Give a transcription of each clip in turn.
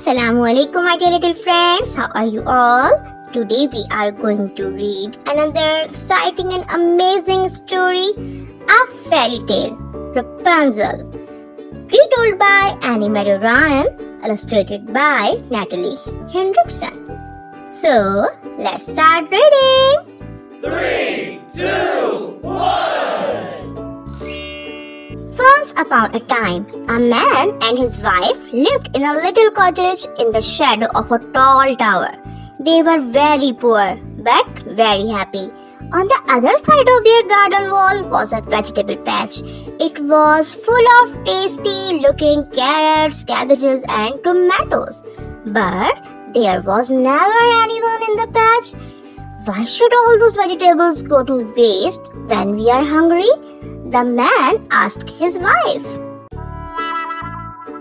Assalamualaikum my dear little friends, how are you all? Today we are going to read another exciting and amazing story, a fairy tale, Rapunzel, retold by Anne Marie Rayan, illustrated by Natalie Hendrickson. So, let's start reading! 3, 2, 1. Once upon a time, a man and his wife lived in a little cottage in the shadow of a tall tower. They were very poor, but very happy. On the other side of their garden wall was a vegetable patch. It was full of tasty-looking carrots, cabbages, and tomatoes. But there was never anyone in the patch. Why should all those vegetables go to waste when we are hungry? The man asked his wife.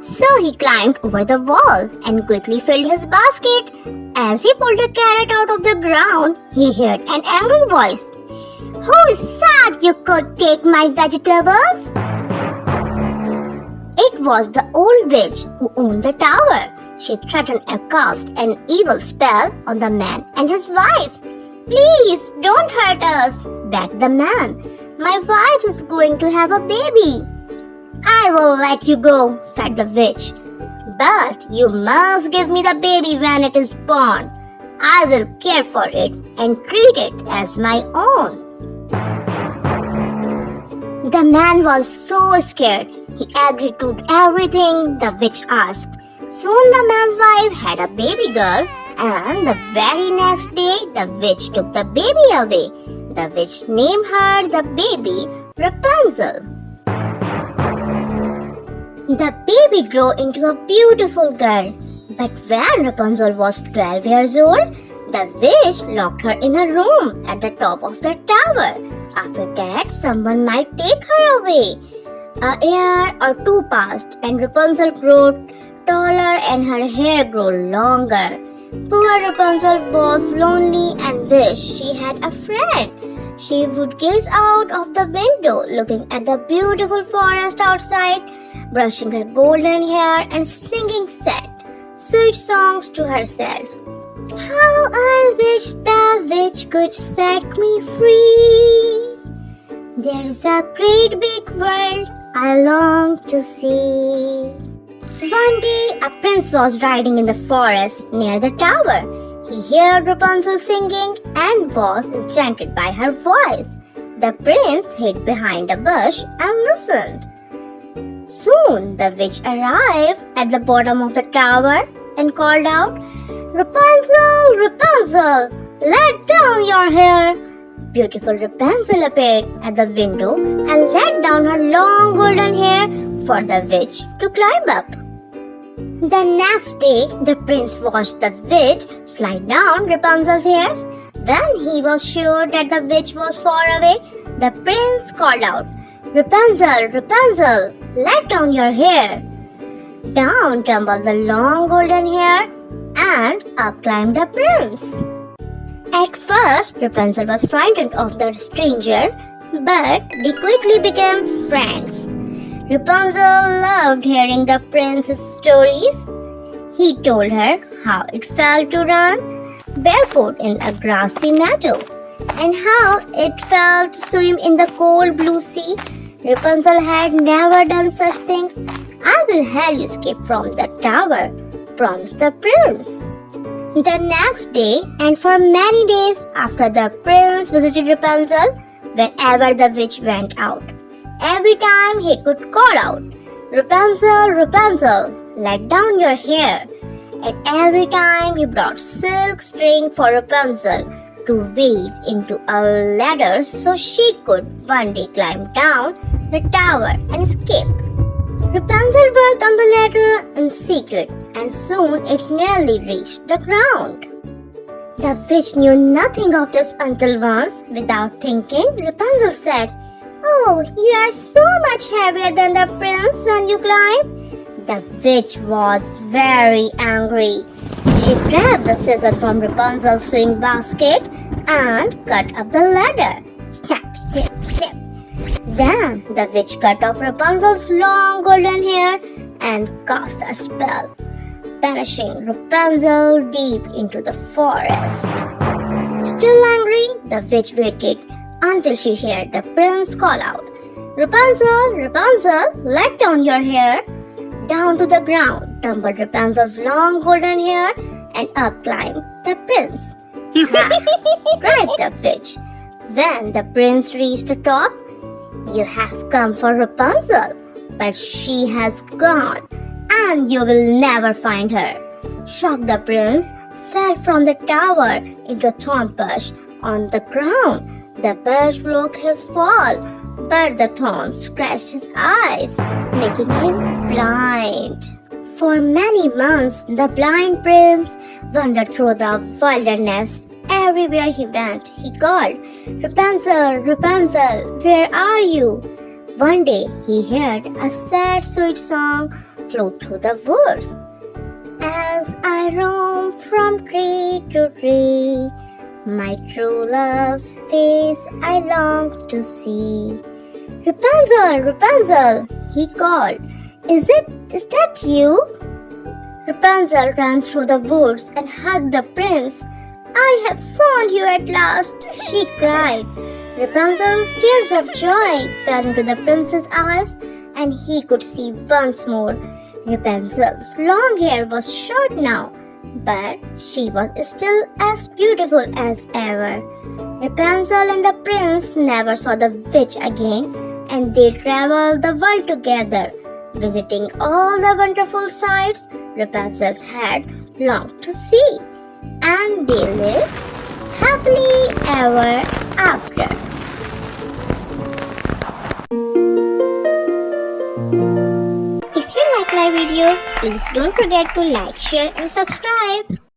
So he climbed over the wall and quickly filled his basket. As he pulled a carrot out of the ground, he heard an angry voice. "Who said you could take my vegetables?" It was the old witch who owned the tower. She threatened and cast an evil spell on the man and his wife. "Please don't hurt us," begged the man. "My wife is going to have a baby." "I will let you go," said the witch. "But you must give me the baby when it is born. I will care for it and treat it as my own." The man was so scared. He agreed to everything the witch asked. Soon the man's wife had a baby girl, and the very next day the witch took the baby away. The witch named her the baby Rapunzel. The baby grew into a beautiful girl. But when Rapunzel was 12 years old, the witch locked her in a room at the top of the tower. After that, someone might take her away. A year or two passed, and Rapunzel grew taller and her hair grew longer. Poor Rapunzel was lonely and wished she had a friend. She would gaze out of the window, looking at the beautiful forest outside, brushing her golden hair and singing sad, sweet songs to herself. "How I wish the witch could set me free. There's a great big world I long to see." One day, a prince was riding in the forest near the tower. He heard Rapunzel singing and was enchanted by her voice. The prince hid behind a bush and listened. Soon, the witch arrived at the bottom of the tower and called out, "Rapunzel, Rapunzel, let down your hair." Beautiful Rapunzel appeared at the window and let down her long golden hair for the witch to climb up. The next day, the prince watched the witch slide down Rapunzel's hairs. When he was sure that the witch was far away, the prince called out, "Rapunzel, Rapunzel, let down your hair." Down tumbled the long golden hair, and up climbed the prince. At first, Rapunzel was frightened of the stranger, but they quickly became friends. Rapunzel loved hearing the prince's stories. He told her how it felt to run barefoot in a grassy meadow and how it felt to swim in the cold blue sea. Rapunzel had never done such things. "I will help you escape from the tower," promised the prince. The next day, and for many days after, the prince visited Rapunzel whenever the witch went out. Every time he could call out, "Rapunzel, Rapunzel, let down your hair." And every time he brought silk string for Rapunzel to weave into a ladder so she could one day climb down the tower and escape. Rapunzel worked on the ladder in secret, and soon it nearly reached the ground. The witch knew nothing of this until once, without thinking, Rapunzel said, "Oh, you are so much heavier than the prince when you climb." The witch was very angry. She grabbed the scissors from Rapunzel's sewing basket and cut up the ladder. Snap, snap, snap. Then the witch cut off Rapunzel's long golden hair and cast a spell. banishing Rapunzel deep into the forest. Still angry, the witch waited until she heard the prince call out, "Rapunzel, Rapunzel, let down your hair." Down to the ground tumbled Rapunzel's long golden hair, and up climbed the prince. "Ha!" cried the witch. When the prince reached the top, "You have come for Rapunzel, but she has gone, and you will never find her." Shocked, the prince fell from the tower into a thorn bush on the ground. The bush broke his fall, but the thorn scratched his eyes, making him blind. For many months, the blind prince wandered through the wilderness. Everywhere he went, he called, "Rapunzel, Rapunzel, where are you?" One day, he heard a sad, sweet song float through the woods. "As I roam from tree to tree, my true love's face I long to see." "Rapunzel, Rapunzel," he called. Is that you?" Rapunzel ran through the woods and hugged the prince. "I have found you at last," she cried. Rapunzel's tears of joy fell into the prince's eyes, and he could see once more. Rapunzel's long hair was short now, but she was still as beautiful as ever. Rapunzel and the prince never saw the witch again, and they traveled the world together, visiting all the wonderful sights Rapunzel had longed to see. And they lived happily ever after. If you like my video, please don't forget to like, share and subscribe.